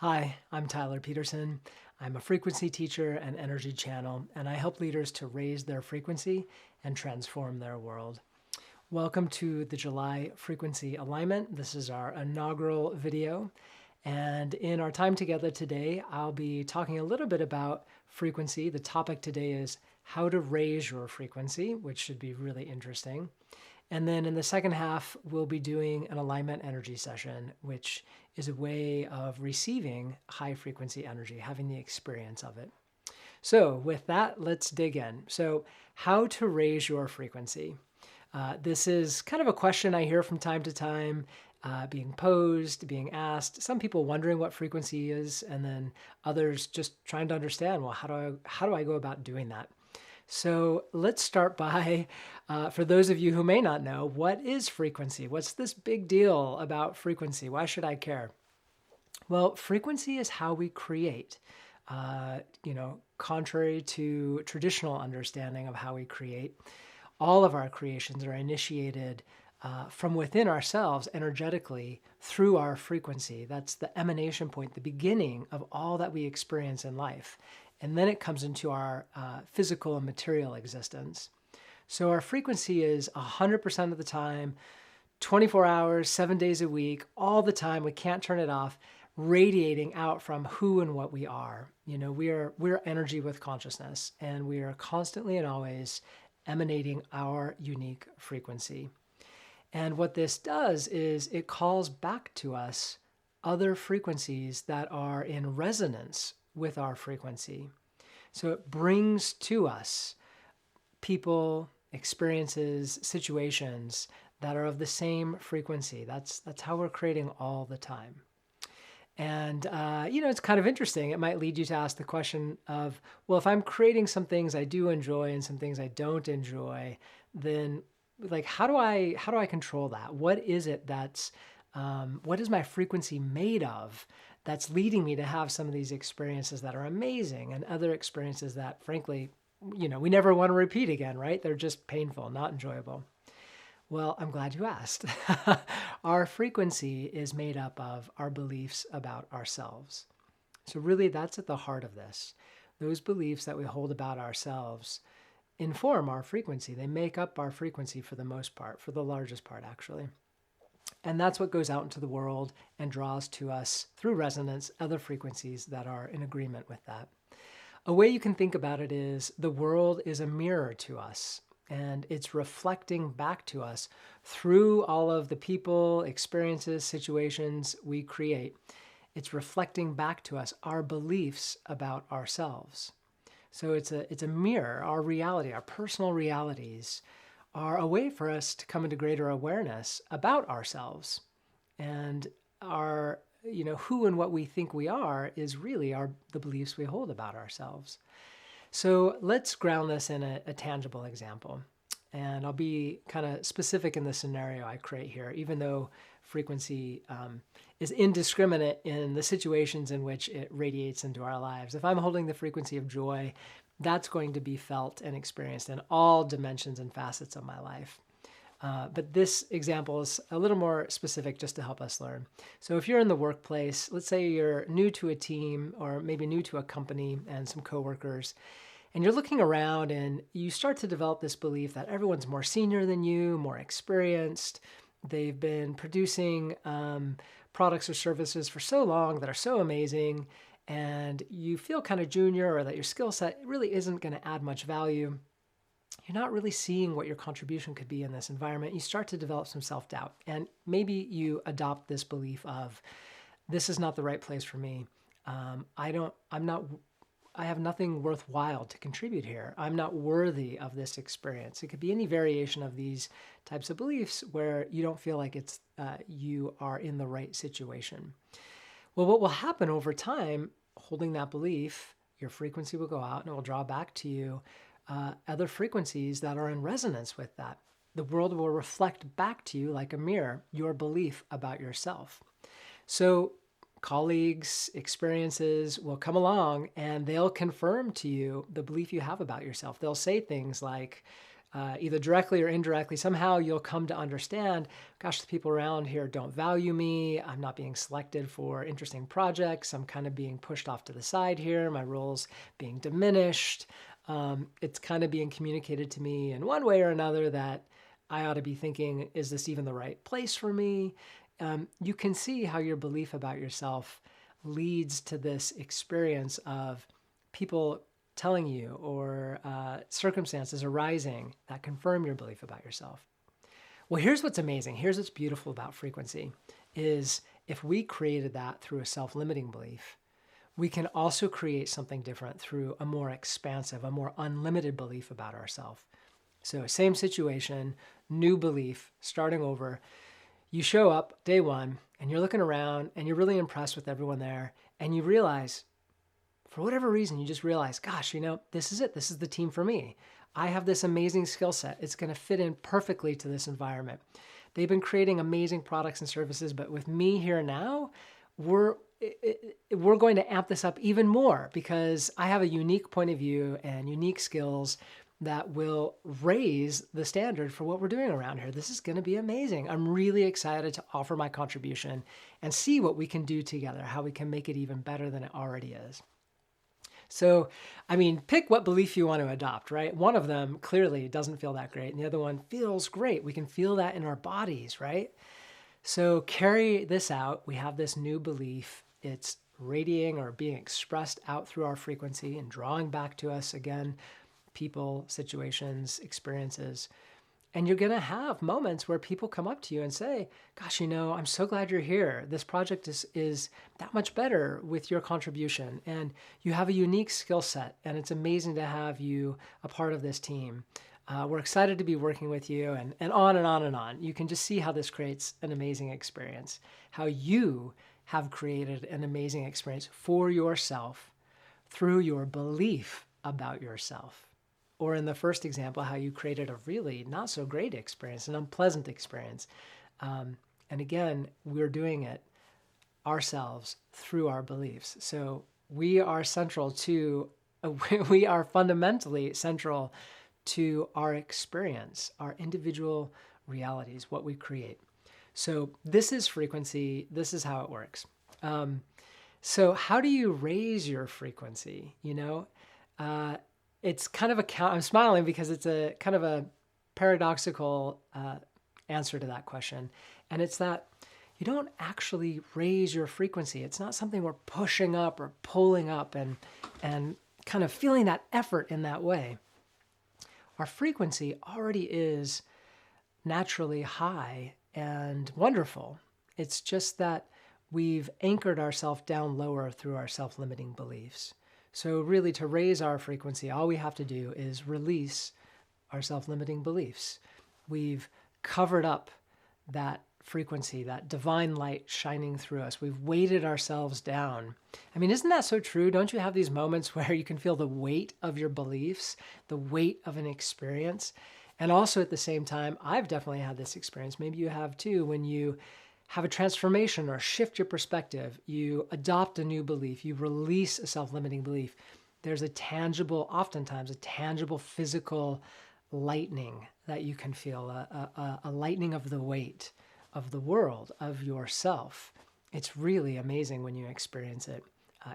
Hi, I'm Tyler Peterson. I'm a frequency teacher and energy channel, and I help leaders to raise their frequency and transform their world. Welcome to the July Frequency Alignment. This is our inaugural video. And in our time together today, I'll be talking a little bit about frequency. The topic today is how to raise your frequency, which should be really interesting. And then in the second half, we'll be doing an alignment energy session, which is a way of receiving high frequency energy, having the experience of it. So with that, let's dig in. So how to raise your frequency? This is kind of a question I hear from time to time, being posed, being asked. Some people wondering what frequency is, and then others just trying to understand, well, how do I go about doing that? So let's start by, for those of you who may not know, what is frequency? What's this big deal about frequency? Why should I care? Well, frequency is how we create. Contrary to traditional understanding of how we create, all of our creations are initiated from within ourselves energetically through our frequency. That's the emanation point, the beginning of all that we experience in life. And then it comes into our physical and material existence. So our frequency is 100% of the time, 24 hours, 7 days a week, all the time. We can't turn it off, radiating out from who and what we are. We're energy with consciousness, and we are constantly and always emanating our unique frequency. And what this does is it calls back to us other frequencies that are in resonance with our frequency. So it brings to us people, experiences, situations that are of the same frequency. That's how we're creating all the time. And, it's kind of interesting. It might lead you to ask the question of, well, if I'm creating some things I do enjoy and some things I don't enjoy, then how do I control that? What is it what is my frequency made of that's leading me to have some of these experiences that are amazing and other experiences that, frankly, we never want to repeat again, right? They're just painful, not enjoyable. Well, I'm glad you asked. Our frequency is made up of our beliefs about ourselves. So really, that's at the heart of this. Those beliefs that we hold about ourselves inform our frequency. They make up our frequency for the most part, for the largest part, actually. And that's what goes out into the world and draws to us through resonance other frequencies that are in agreement with that. A way you can think about it is the world is a mirror to us, and it's reflecting back to us through all of the people, experiences, situations we create. It's reflecting back to us our beliefs about ourselves. So it's a mirror. Our reality, our personal realities are a way for us to come into greater awareness about ourselves. And our, who and what we think we are is really the beliefs we hold about ourselves. So let's ground this in a tangible example. And I'll be kind of specific in the scenario I create here, even though frequency is indiscriminate in the situations in which it radiates into our lives. If I'm holding the frequency of joy, that's going to be felt and experienced in all dimensions and facets of my life. But this example is a little more specific just to help us learn. So if you're in the workplace, let's say you're new to a team or maybe new to a company and some coworkers, and you're looking around and you start to develop this belief that everyone's more senior than you, more experienced. They've been producing products or services for so long that are so amazing, and you feel kind of junior, or that your skill set really isn't going to add much value. You're not really seeing what your contribution could be in this environment. You start to develop some self-doubt, and maybe you adopt this belief of, this is not the right place for me. I have nothing worthwhile to contribute here. I'm not worthy of this experience. It could be any variation of these types of beliefs where you don't feel like you are in the right situation. Well, what will happen over time, holding that belief, your frequency will go out and it will draw back to you other frequencies that are in resonance with that. The world will reflect back to you like a mirror, your belief about yourself. So colleagues, experiences will come along and they'll confirm to you the belief you have about yourself. They'll say things like, either directly or indirectly. Somehow you'll come to understand, gosh, the people around here don't value me. I'm not being selected for interesting projects. I'm kind of being pushed off to the side here. My role's being diminished. It's kind of being communicated to me in one way or another that I ought to be thinking, is this even the right place for me? You can see how your belief about yourself leads to this experience of people telling you or circumstances arising that confirm your belief about yourself. Well, here's what's amazing. Here's what's beautiful about frequency is if we created that through a self-limiting belief, we can also create something different through a more expansive, a more unlimited belief about ourselves. So same situation, new belief, starting over. You show up day one and you're looking around and you're really impressed with everyone there, and you realize, for whatever reason, you just realize, gosh, this is it. This is the team for me. I have this amazing skill set. It's going to fit in perfectly to this environment. They've been creating amazing products and services, but with me here now, we're going to amp this up even more because I have a unique point of view and unique skills that will raise the standard for what we're doing around here. This is going to be amazing. I'm really excited to offer my contribution and see what we can do together, how we can make it even better than it already is. So, pick what belief you want to adopt, right? One of them clearly doesn't feel that great, and the other one feels great. We can feel that in our bodies, right? So carry this out. We have this new belief. It's radiating or being expressed out through our frequency and drawing back to us again, people, situations, experiences. And you're going to have moments where people come up to you and say, gosh, I'm so glad you're here. This project is that much better with your contribution. And you have a unique skill set. And it's amazing to have you a part of this team. We're excited to be working with you, and on and on and on. You can just see how this creates an amazing experience, how you have created an amazing experience for yourself through your belief about yourself. Or in the first example, how you created a really not so great experience, an unpleasant experience. And again, we're doing it ourselves through our beliefs. So we are fundamentally central to our experience, our individual realities, what we create. So this is frequency. This is how it works. So how do you raise your frequency? It's kind of I'm smiling because it's a kind of a paradoxical answer to that question. And it's that you don't actually raise your frequency. It's not something we're pushing up or pulling up and kind of feeling that effort in that way. Our frequency already is naturally high and wonderful. It's just that we've anchored ourselves down lower through our self-limiting beliefs. So really, to raise our frequency, all we have to do is release our self-limiting beliefs. We've covered up that frequency, that divine light shining through us. We've weighted ourselves down. Isn't that so true? Don't you have these moments where you can feel the weight of your beliefs, the weight of an experience? And also at the same time, I've definitely had this experience, maybe you have too, when you have a transformation or shift your perspective, you adopt a new belief, you release a self-limiting belief, there's oftentimes a tangible physical lightening that you can feel, a lightening of the weight of the world, of yourself. It's really amazing when you experience it,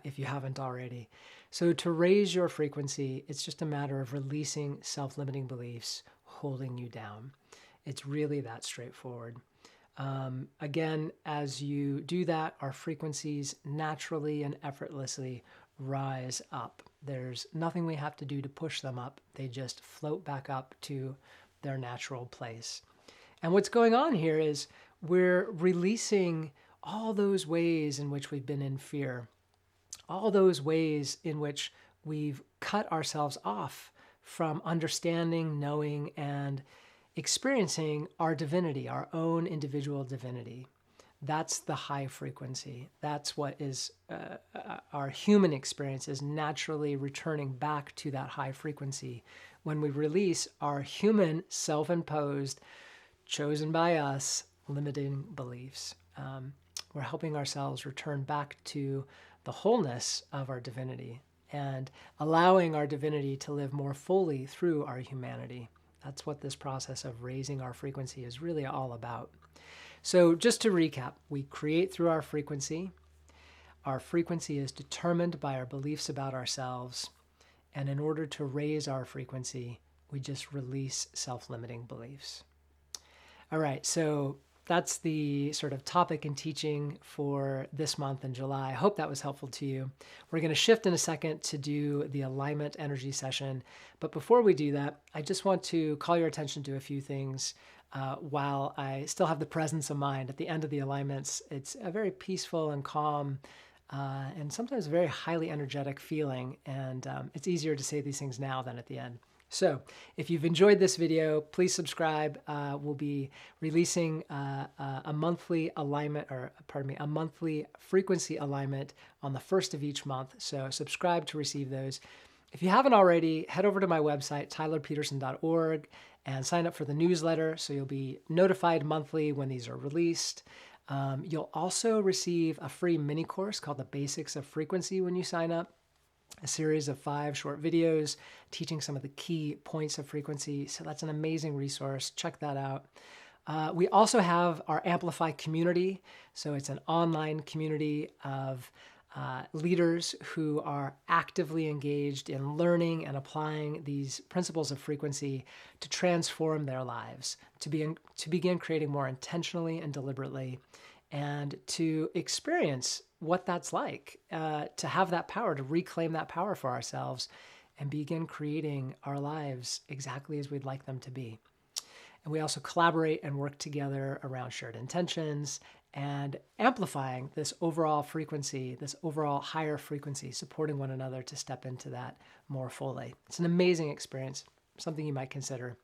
if you haven't already. So to raise your frequency, it's just a matter of releasing self-limiting beliefs holding you down. It's really that straightforward. Again, as you do that, our frequencies naturally and effortlessly rise up. There's nothing we have to do to push them up. They just float back up to their natural place. And what's going on here is we're releasing all those ways in which we've been in fear, all those ways in which we've cut ourselves off from understanding, knowing, and experiencing our divinity, our own individual divinity. That's the high frequency. That's what is our human experience is naturally returning back to that high frequency when we release our human, self-imposed, chosen by us, limiting beliefs. We're helping ourselves return back to the wholeness of our divinity and allowing our divinity to live more fully through our humanity. That's what this process of raising our frequency is really all about. So just to recap, we create through our frequency. Our frequency is determined by our beliefs about ourselves. And in order to raise our frequency, we just release self-limiting beliefs. All right, so that's the sort of topic and teaching for this month in July. I hope that was helpful to you. We're going to shift in a second to do the alignment energy session. But before we do that, I just want to call your attention to a few things while I still have the presence of mind. At the end of the alignments, it's a very peaceful and calm and sometimes very highly energetic feeling. And it's easier to say these things now than at the end. So if you've enjoyed this video, please subscribe. We'll be releasing a monthly alignment, or pardon me, a monthly frequency alignment on the first of each month. So subscribe to receive those. If you haven't already, head over to my website, tylerpeterson.org, and sign up for the newsletter so you'll be notified monthly when these are released. You'll also receive a free mini course called The Basics of Frequency when you sign up. A series of 5 short videos teaching some of the key points of frequency. So that's an amazing resource. Check that out. We also have our Amplify community. So it's an online community of leaders who are actively engaged in learning and applying these principles of frequency to transform their lives, to begin creating more intentionally and deliberately, and to experience what that's like, to have that power, to reclaim that power for ourselves and begin creating our lives exactly as we'd like them to be. And we also collaborate and work together around shared intentions and amplifying this overall frequency, this overall higher frequency, supporting one another to step into that more fully. It's an amazing experience, something you might consider.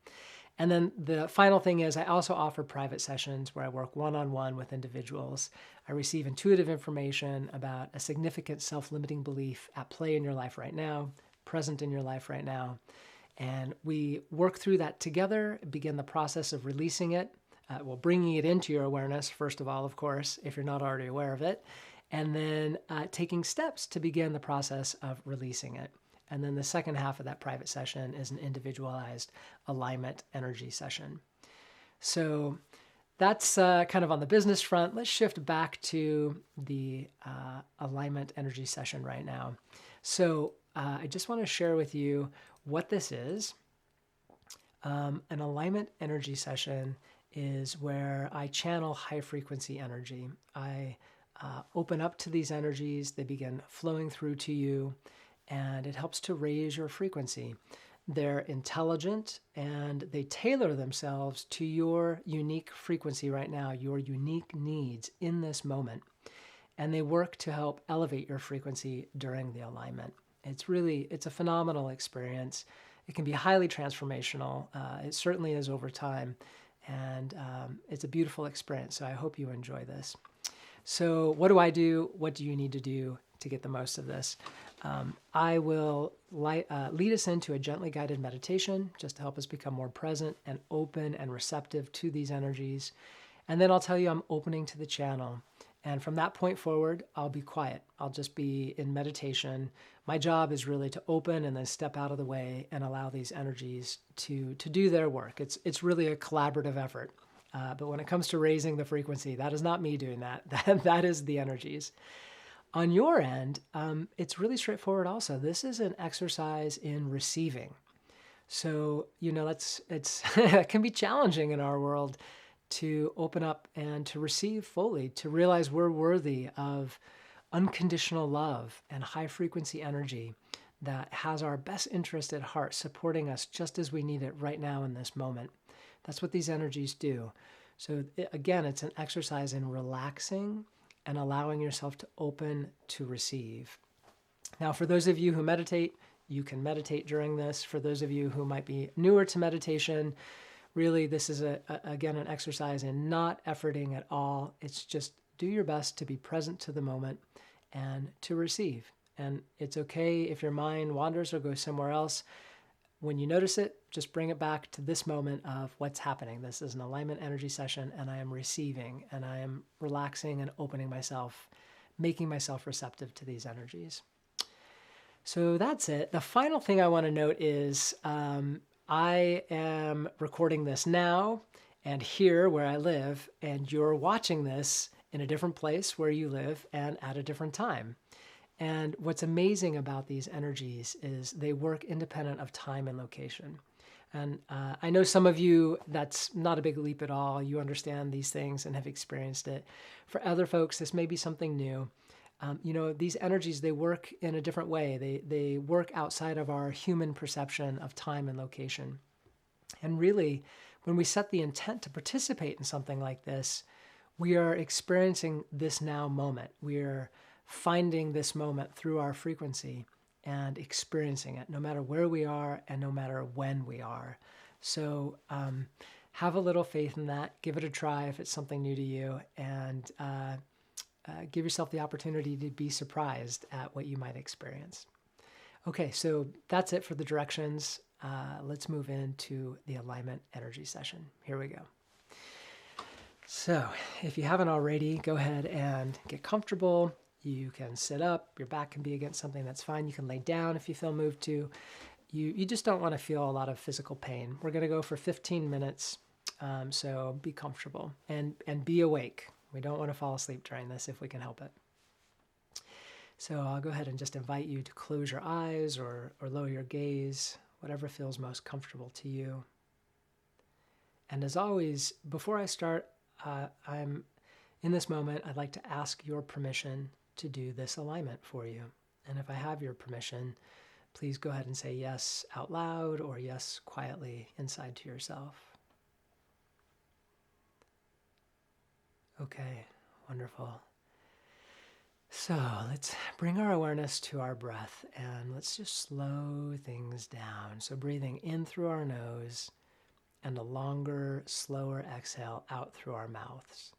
And then the final thing is I also offer private sessions where I work one-on-one with individuals. I receive intuitive information about a significant self-limiting belief at play in your life right now, present in your life right now. And we work through that together, begin the process of releasing it, bringing it into your awareness, first of all, of course, if you're not already aware of it, and then taking steps to begin the process of releasing it. And then the second half of that private session is an individualized alignment energy session. So that's kind of on the business front. Let's shift back to the alignment energy session right now. So I just want to share with you what this is. An alignment energy session is where I channel high frequency energy. I open up to these energies. They begin flowing through to you, and it helps to raise your frequency. They're intelligent and they tailor themselves to your unique frequency right now, your unique needs in this moment. And they work to help elevate your frequency during the alignment. It's a phenomenal experience. It can be highly transformational. It certainly is over time. And it's a beautiful experience. So I hope you enjoy this. So what do I do? What do you need to do to get the most of this? I will lead us into a gently guided meditation just to help us become more present and open and receptive to these energies. And then I'll tell you I'm opening to the channel. And from that point forward, I'll be quiet. I'll just be in meditation. My job is really to open and then step out of the way and allow these energies to do their work. It's really a collaborative effort. But when it comes to raising the frequency, that is not me doing that. That is the energies. On your end, it's really straightforward also. This is an exercise in receiving. So, it can be challenging in our world to open up and to receive fully, to realize we're worthy of unconditional love and high frequency energy that has our best interest at heart, supporting us just as we need it right now in this moment. That's what these energies do. So again, it's an exercise in relaxing and allowing yourself to open to receive. Now, for those of you who meditate, you can meditate during this. For those of you who might be newer to meditation, really this is, again, an exercise in not efforting at all. It's just do your best to be present to the moment and to receive. And it's okay if your mind wanders or goes somewhere else. When you notice it, just bring it back to this moment of what's happening. This is an alignment energy session, and I am receiving, and I am relaxing and opening myself, making myself receptive to these energies. So that's it. The final thing I want to note is I am recording this now and here where I live, and you're watching this in a different place where you live and at a different time. And what's amazing about these energies is they work independent of time and location. And I know some of you, that's not a big leap at all. You understand these things and have experienced it. For other folks, this may be something new. These energies, they work in a different way. They work outside of our human perception of time and location. And really, when we set the intent to participate in something like this, we are experiencing this now moment. We are finding this moment through our frequency and experiencing it, no matter where we are and no matter when we are. So have a little faith in that. Give it a try if it's something new to you, and give yourself the opportunity to be surprised at what you might experience. Okay, so that's it for the directions. Let's move into the alignment energy session. Here we go. So if you haven't already, go ahead and get comfortable. You can sit up, your back can be against something, that's fine. You can lay down if you feel moved to. You just don't want to feel a lot of physical pain. We're going to go for 15 minutes, so be comfortable and be awake. We don't want to fall asleep during this if we can help it. So I'll go ahead and just invite you to close your eyes or lower your gaze, whatever feels most comfortable to you. And as always, before I start, I'm in this moment, I'd like to ask your permission to do this alignment for you. And if I have your permission, please go ahead and say yes out loud or yes quietly inside to yourself. Okay, wonderful. So let's bring our awareness to our breath and let's just slow things down. So breathing in through our nose and a longer, slower exhale out through our mouths.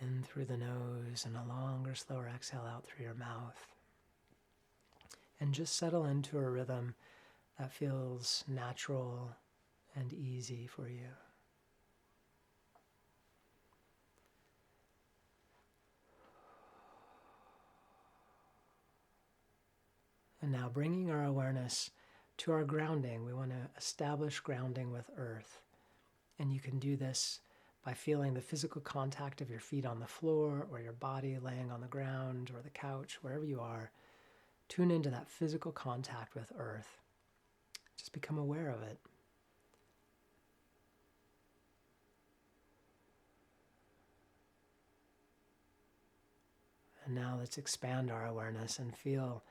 In through the nose and a longer, slower exhale out through your mouth. And just settle into a rhythm that feels natural and easy for you. And now bringing our awareness to our grounding. We want to establish grounding with earth. And you can do this by feeling the physical contact of your feet on the floor or your body laying on the ground or the couch, wherever you are. Tune into that physical contact with earth. Just become aware of it. And now let's expand our awareness and feel,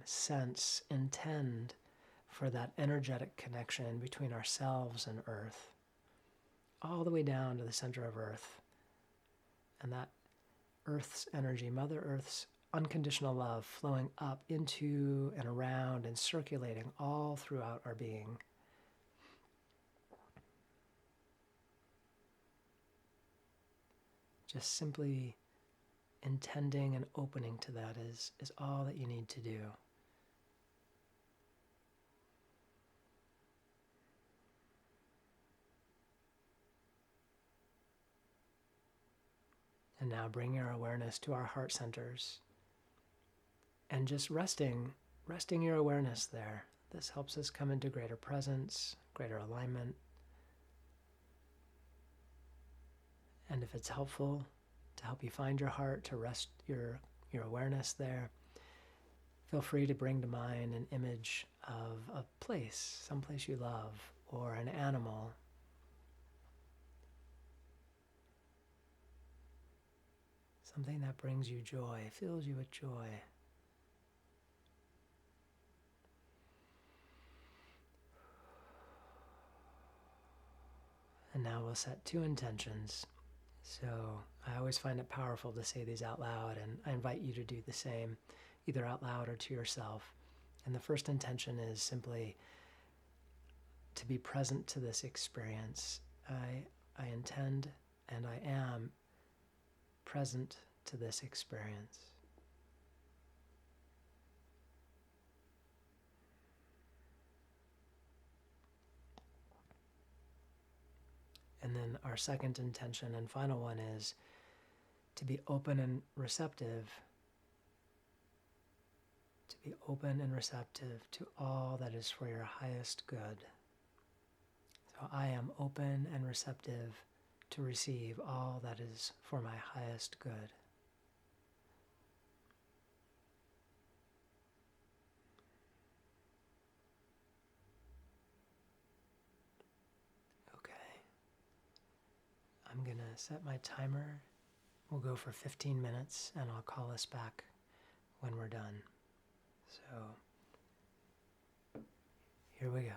sense, intend for that energetic connection between ourselves and earth, all the way down to the center of earth. And that earth's energy, Mother Earth's unconditional love flowing up into and around and circulating all throughout our being. Just simply intending and opening to that is all that you need to do. And now bring your awareness to our heart centers and just resting your awareness there. This helps us come into greater presence, greater alignment. And if it's helpful to help you find your heart, to rest your awareness there, feel free to bring to mind an image of a place, someplace you love, or an animal. Something that brings you joy, fills you with joy. And now we'll set 2 intentions. So I always find it powerful to say these out loud, and I invite you to do the same, either out loud or to yourself. And the first intention is simply to be present to this experience. I intend and I am present to this experience. And then our second intention and final one is to be open and receptive, to be open and receptive to all that is for your highest good. So I am open and receptive to receive all that is for my highest good. Okay. I'm going to set my timer. We'll go for 15 minutes and I'll call us back when we're done. So here we go.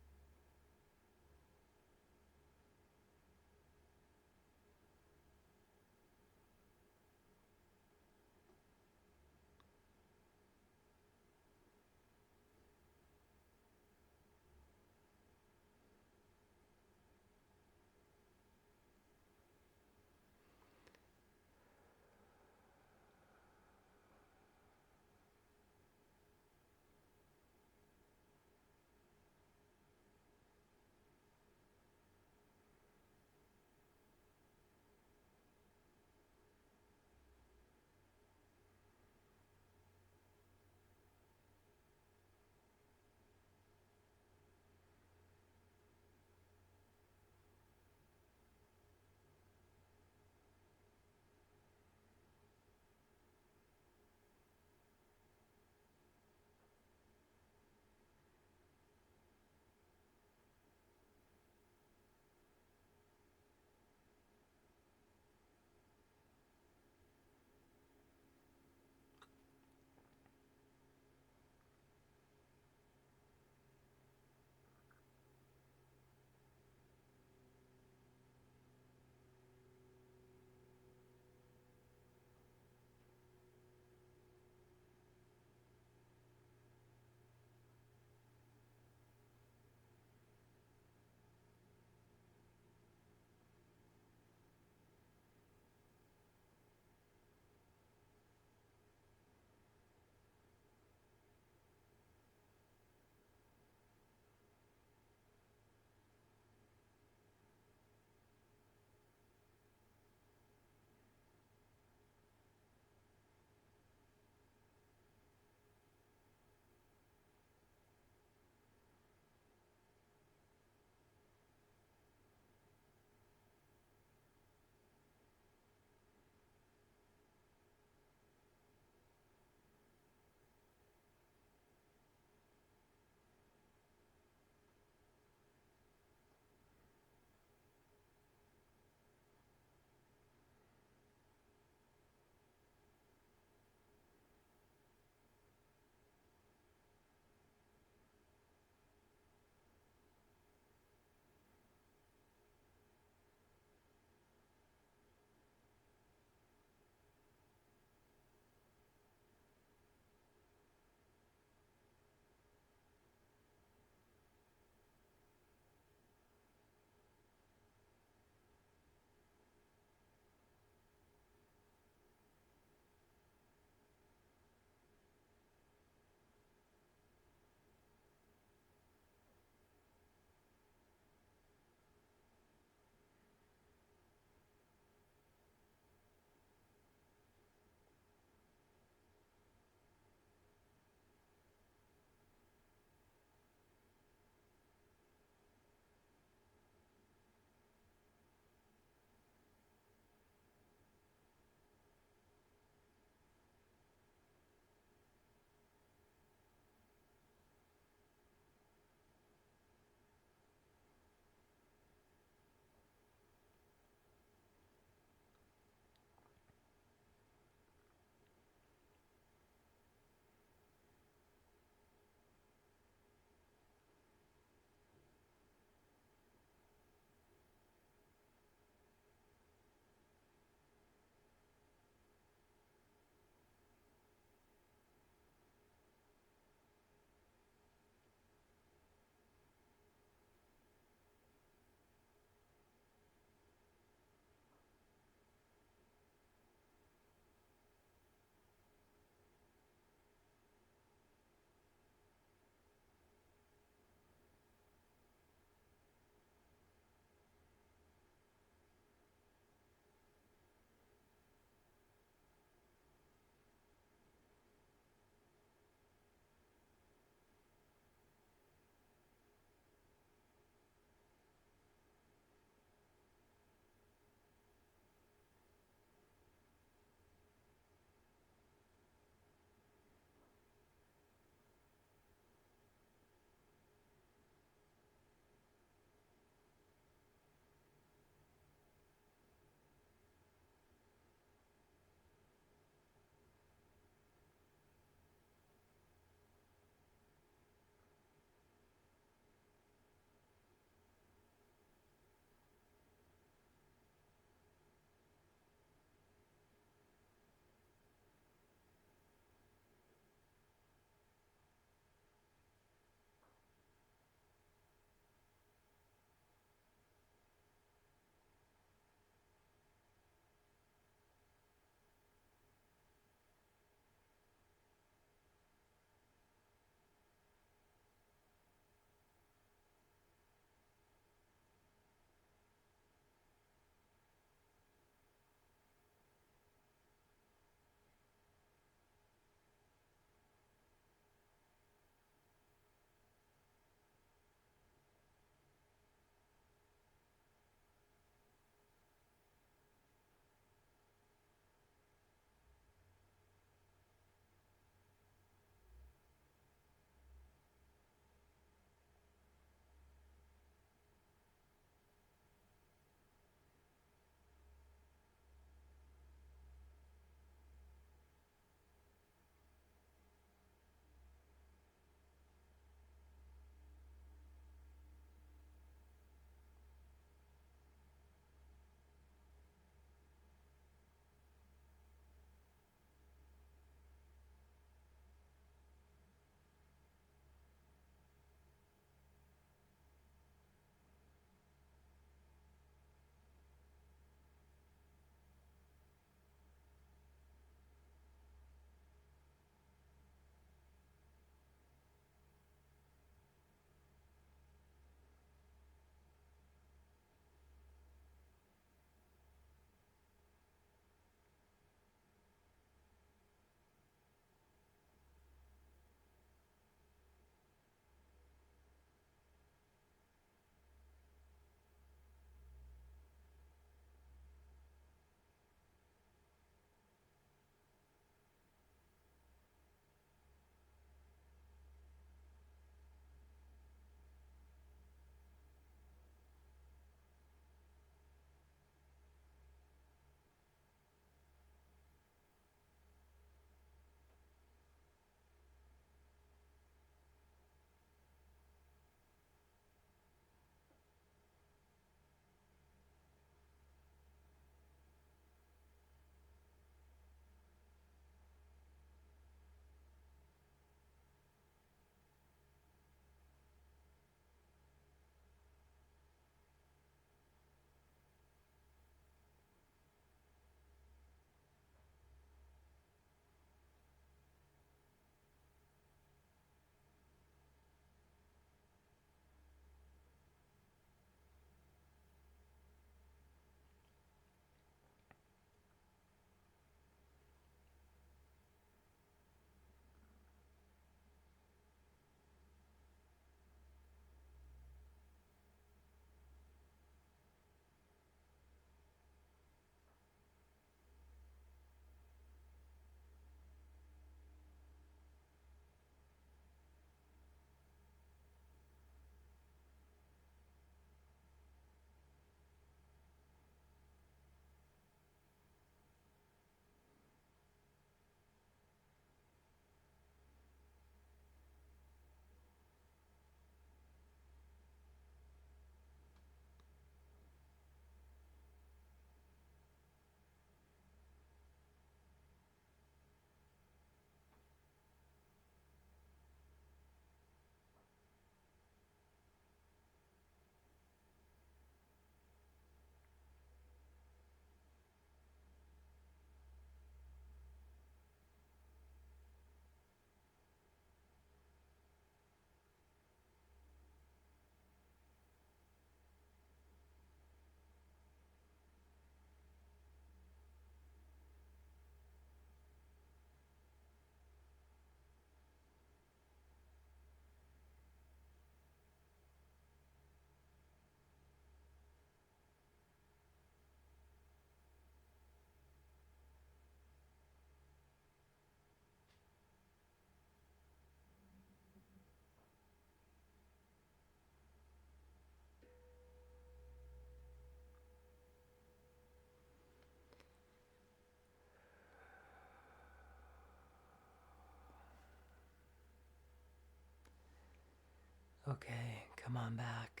Okay, come on back.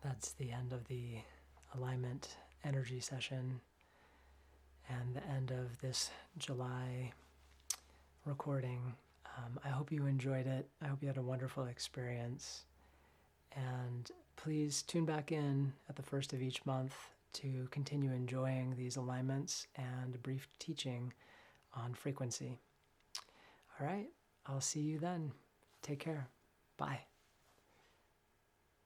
That's the end of the alignment energy session and the end of this July recording. I hope you enjoyed it. I hope you had a wonderful experience. And please tune back in at the first of each month to continue enjoying these alignments and a brief teaching on frequency. All right, I'll see you then. Take care. Bye.